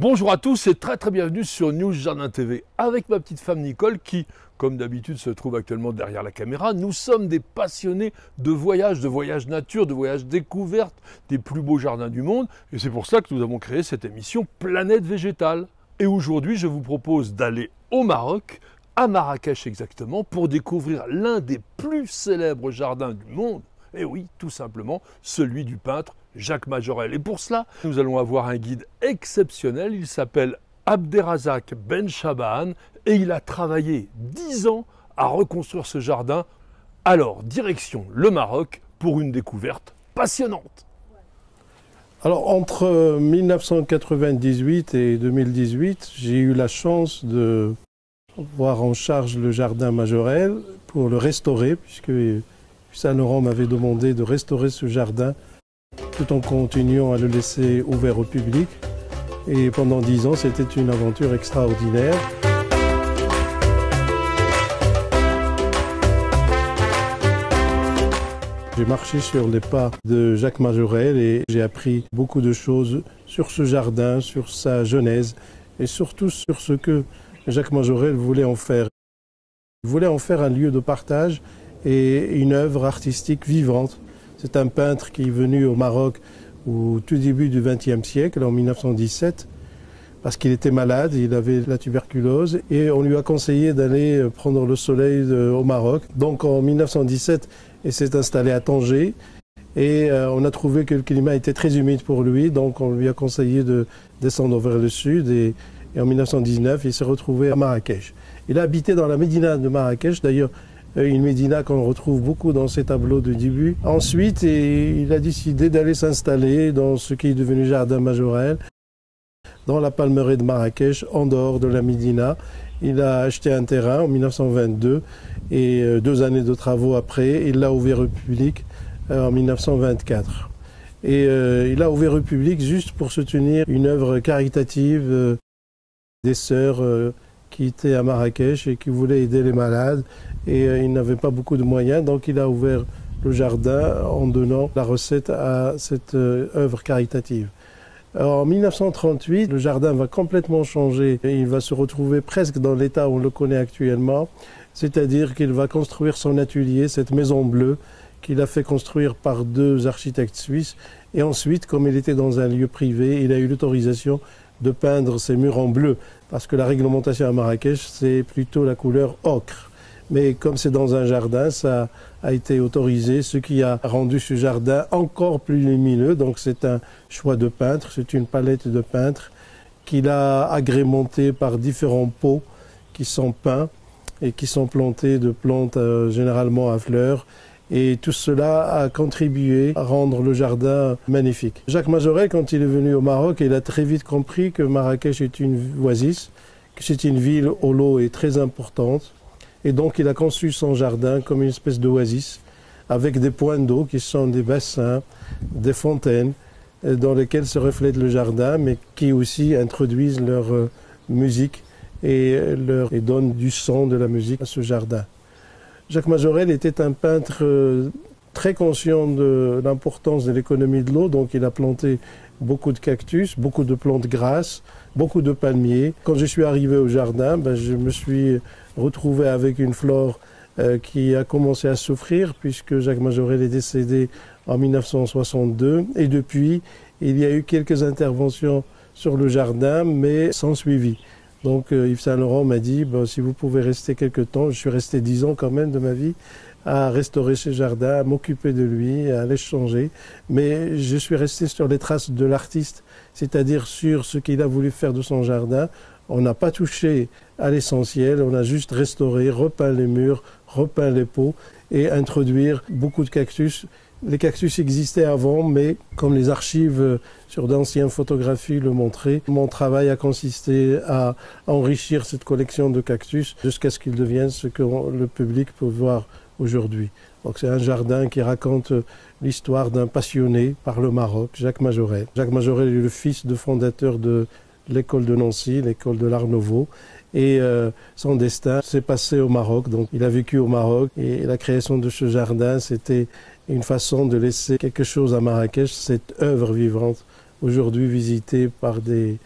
Bonjour à tous et très bienvenue sur News Jardin TV avec ma petite femme Nicole qui, comme d'habitude, se trouve actuellement derrière la caméra. Nous sommes des passionnés de voyage nature, de voyage découverte des plus beaux jardins du monde. Et c'est pour ça que nous avons créé cette émission Planète Végétale. Et aujourd'hui, je vous propose d'aller au Maroc, à Marrakech exactement, pour découvrir l'un des plus célèbres jardins du monde. Et oui, tout simplement, celui du peintre Jacques Majorelle. Et pour cela, nous allons avoir un guide exceptionnel. Il s'appelle Abderrazak Ben Chaban et il a travaillé 10 ans à reconstruire ce jardin. Alors, direction le Maroc pour une découverte passionnante. Alors, entre 1998 et 2018, j'ai eu la chance de voir en charge le jardin Majorelle pour le restaurer, puisque Saint-Laurent m'avait demandé de restaurer ce jardin tout en continuant à le laisser ouvert au public. Et pendant 10 ans, c'était une aventure extraordinaire. J'ai marché sur les pas de Jacques Majorelle et j'ai appris beaucoup de choses sur ce jardin, sur sa genèse et surtout sur ce que Jacques Majorelle voulait en faire. Il voulait en faire un lieu de partage et une œuvre artistique vivante. C'est un peintre qui est venu au Maroc au tout début du XXe siècle, en 1917, parce qu'il était malade, il avait la tuberculose, et on lui a conseillé d'aller prendre le soleil au Maroc. Donc en 1917, il s'est installé à Tanger, et on a trouvé que le climat était très humide pour lui, donc on lui a conseillé de descendre vers le sud, et en 1919, il s'est retrouvé à Marrakech. Il a habité dans la médina de Marrakech, d'ailleurs, une médina qu'on retrouve beaucoup dans ses tableaux de début. Ensuite, il a décidé d'aller s'installer dans ce qui est devenu Jardin Majorelle, dans la palmeraie de Marrakech, en dehors de la médina. Il a acheté un terrain en 1922 et 2 années de travaux après, il l'a ouvert au public en 1924. Et il a ouvert au public juste pour soutenir une œuvre caritative des sœurs qui étaient à Marrakech et qui voulaient aider les malades. Et il n'avait pas beaucoup de moyens, donc il a ouvert le jardin en donnant la recette à cette œuvre caritative. Alors, en 1938, le jardin va complètement changer et il va se retrouver presque dans l'état où on le connaît actuellement, c'est-à-dire qu'il va construire son atelier, cette maison bleue, qu'il a fait construire par 2 architectes suisses. Et ensuite, comme il était dans un lieu privé, il a eu l'autorisation de peindre ses murs en bleu, parce que la réglementation à Marrakech, c'est plutôt la couleur ocre. Mais comme c'est dans un jardin, ça a été autorisé, ce qui a rendu ce jardin encore plus lumineux. Donc c'est un choix de peintre, c'est une palette de peintre qu'il a agrémentée par différents pots qui sont peints et qui sont plantés de plantes généralement à fleurs. Et tout cela a contribué à rendre le jardin magnifique. Jacques Majorelle, quand il est venu au Maroc, il a très vite compris que Marrakech est une oasis, que c'est une ville où l'eau est très importante. Et donc il a conçu son jardin comme une espèce d'oasis, avec des points d'eau qui sont des bassins, des fontaines, dans lesquelles se reflète le jardin, mais qui aussi introduisent leur musique et donnent du son de la musique à ce jardin. Jacques Majorelle était un peintre très conscient de l'importance de l'économie de l'eau, donc il a planté beaucoup de cactus, beaucoup de plantes grasses, beaucoup de palmiers. Quand je suis arrivé au jardin, je me suis retrouvé avec une flore qui a commencé à souffrir, puisque Jacques Majorelle est décédé en 1962. Et depuis, il y a eu quelques interventions sur le jardin, mais sans suivi. Donc Yves Saint-Laurent m'a dit, si vous pouvez rester quelques temps, je suis resté 10 ans quand même de ma vie, à restaurer ce jardin, à m'occuper de lui, à l'échanger. Mais je suis resté sur les traces de l'artiste, c'est-à-dire sur ce qu'il a voulu faire de son jardin. On n'a pas touché à l'essentiel, on a juste restauré, repeint les murs, repeint les pots et introduire beaucoup de cactus. Les cactus existaient avant, mais comme les archives sur d'anciennes photographies le montraient, mon travail a consisté à enrichir cette collection de cactus jusqu'à ce qu'ils deviennent ce que le public peut voir aujourd'hui. Donc c'est un jardin qui raconte l'histoire d'un passionné par le Maroc, Jacques Majorelle. Jacques Majorelle est le fils de fondateur de l'école de Nancy, l'école de l'Art Nouveau. Et son destin s'est passé au Maroc. Donc il a vécu au Maroc et la création de ce jardin, c'était une façon de laisser quelque chose à Marrakech, cette œuvre vivante, aujourd'hui visitée par des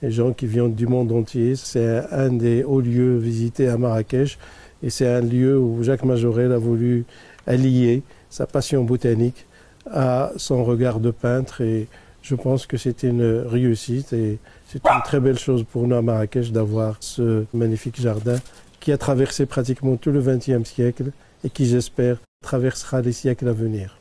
les gens qui viennent du monde entier. C'est un des hauts lieux visités à Marrakech et c'est un lieu où Jacques Majorelle a voulu allier sa passion botanique à son regard de peintre et je pense que c'est une réussite et c'est une très belle chose pour nous à Marrakech d'avoir ce magnifique jardin qui a traversé pratiquement tout le XXe siècle et qui, j'espère, traversera les siècles à venir.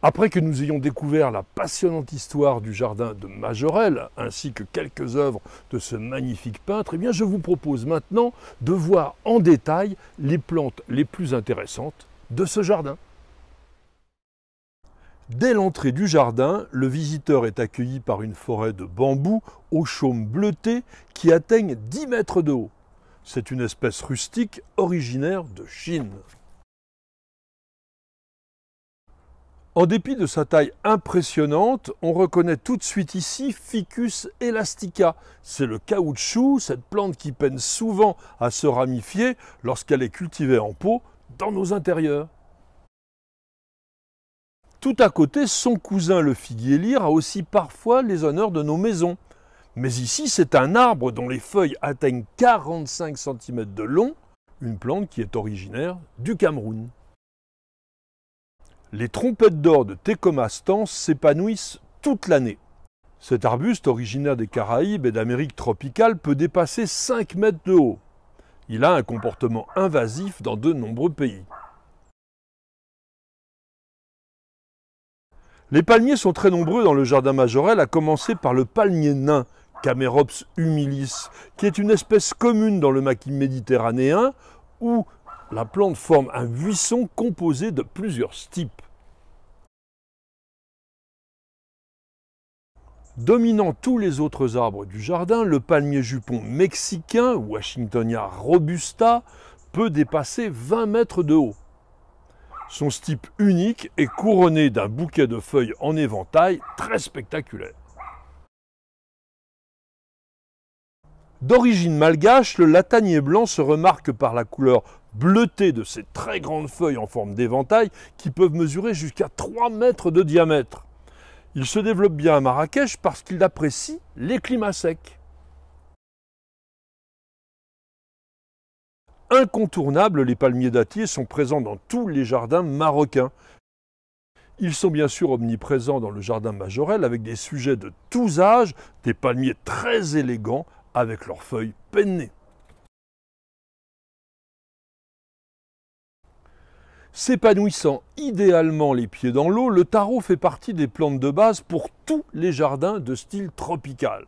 Après que nous ayons découvert la passionnante histoire du jardin de Majorelle, ainsi que quelques œuvres de ce magnifique peintre, eh bien je vous propose maintenant de voir en détail les plantes les plus intéressantes de ce jardin. Dès l'entrée du jardin, le visiteur est accueilli par une forêt de bambous aux chaumes bleutés qui atteignent 10 mètres de haut. C'est une espèce rustique originaire de Chine. En dépit de sa taille impressionnante, on reconnaît tout de suite ici Ficus elastica. C'est le caoutchouc, cette plante qui peine souvent à se ramifier lorsqu'elle est cultivée en pot dans nos intérieurs. Tout à côté, son cousin le figuier lyre a aussi parfois les honneurs de nos maisons. Mais ici, c'est un arbre dont les feuilles atteignent 45 cm de long, une plante qui est originaire du Cameroun. Les trompettes d'or de Tecoma stans s'épanouissent toute l'année. Cet arbuste originaire des Caraïbes et d'Amérique tropicale peut dépasser 5 mètres de haut. Il a un comportement invasif dans de nombreux pays. Les palmiers sont très nombreux dans le jardin Majorelle, à commencer par le palmier nain, Camerops humilis, qui est une espèce commune dans le maquis méditerranéen où la plante forme un buisson composé de plusieurs stipes. Dominant tous les autres arbres du jardin, le palmier jupon mexicain, Washingtonia robusta, peut dépasser 20 mètres de haut. Son stipe unique est couronné d'un bouquet de feuilles en éventail très spectaculaire. D'origine malgache, le latanier blanc se remarque par la couleur bleutée de ses très grandes feuilles en forme d'éventail qui peuvent mesurer jusqu'à 3 mètres de diamètre. Il se développe bien à Marrakech parce qu'il apprécie les climats secs. Incontournables, les palmiers dattiers sont présents dans tous les jardins marocains. Ils sont bien sûr omniprésents dans le jardin Majorelle avec des sujets de tous âges, des palmiers très élégants avec leurs feuilles pennées. S'épanouissant idéalement les pieds dans l'eau, le taro fait partie des plantes de base pour tous les jardins de style tropical.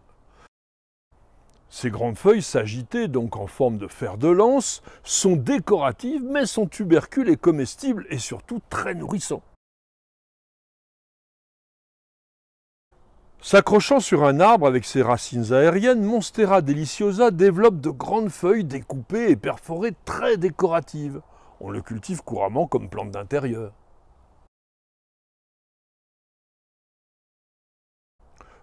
Ses grandes feuilles sagittées, donc en forme de fer de lance, sont décoratives mais son tubercule est comestible et surtout très nourrissant. S'accrochant sur un arbre avec ses racines aériennes, Monstera deliciosa développe de grandes feuilles découpées et perforées très décoratives. On le cultive couramment comme plante d'intérieur.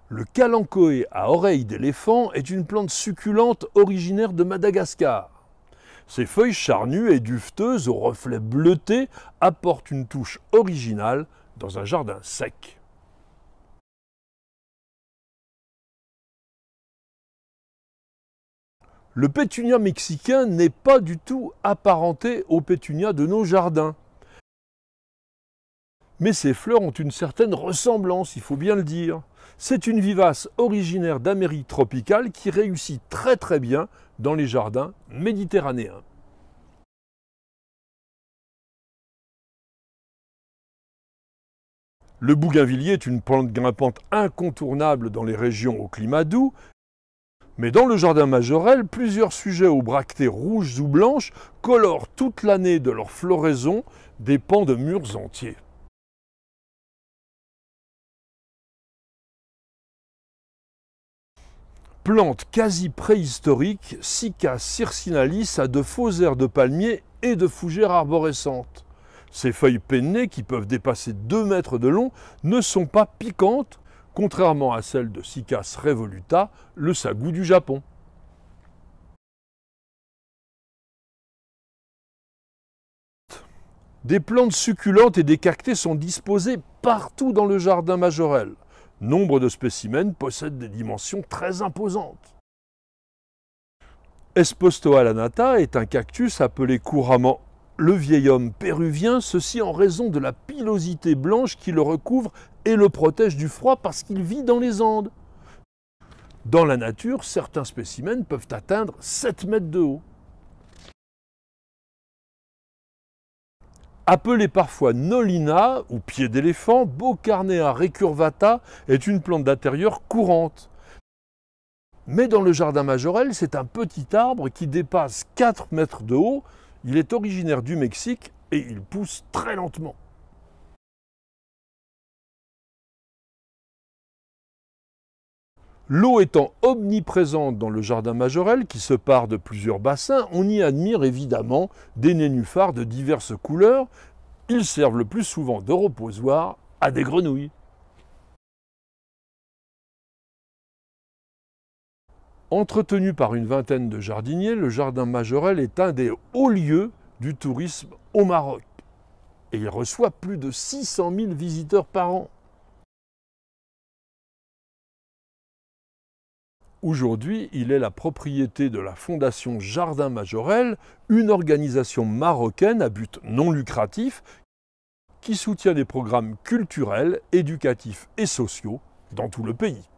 Le kalanchoé à oreilles d'éléphant est une plante succulente originaire de Madagascar. Ses feuilles charnues et duveteuses aux reflets bleutés apportent une touche originale dans un jardin sec. Le pétunia mexicain n'est pas du tout apparenté au pétunia de nos jardins. Mais ses fleurs ont une certaine ressemblance, il faut bien le dire. C'est une vivace originaire d'Amérique tropicale qui réussit très bien dans les jardins méditerranéens. Le bougainvillier est une plante grimpante incontournable dans les régions au climat doux. Mais dans le jardin Majorelle, plusieurs sujets aux bractées rouges ou blanches colorent toute l'année de leur floraison des pans de murs entiers. Plante quasi préhistorique, Cycas circinalis a de faux airs de palmier et de fougères arborescentes. Ses feuilles pennées, qui peuvent dépasser 2 mètres de long, ne sont pas piquantes, contrairement à celle de Cycas revoluta, le sagou du Japon. Des plantes succulentes et des cactées sont disposées partout dans le jardin Majorelle. Nombre de spécimens possèdent des dimensions très imposantes. Espostoa lanata est un cactus appelé couramment le vieil homme péruvien, ceci en raison de la pilosité blanche qui le recouvre et le protège du froid parce qu'il vit dans les Andes. Dans la nature, certains spécimens peuvent atteindre 7 mètres de haut. Appelée parfois nolina ou pied d'éléphant, Beaucarnea recurvata est une plante d'intérieur courante. Mais dans le jardin majorel, c'est un petit arbre qui dépasse 4 mètres de haut. Il est originaire du Mexique et il pousse très lentement. L'eau étant omniprésente dans le jardin majorel, qui se part de plusieurs bassins, on y admire évidemment des nénuphars de diverses couleurs. Ils servent le plus souvent de reposoir à des grenouilles. Entretenu par une vingtaine de jardiniers, le jardin majorel est un des hauts lieux du tourisme au Maroc. Et il reçoit plus de 600 000 visiteurs par an. Aujourd'hui, il est la propriété de la Fondation Jardin Majorel, une organisation marocaine à but non lucratif qui soutient des programmes culturels, éducatifs et sociaux dans tout le pays.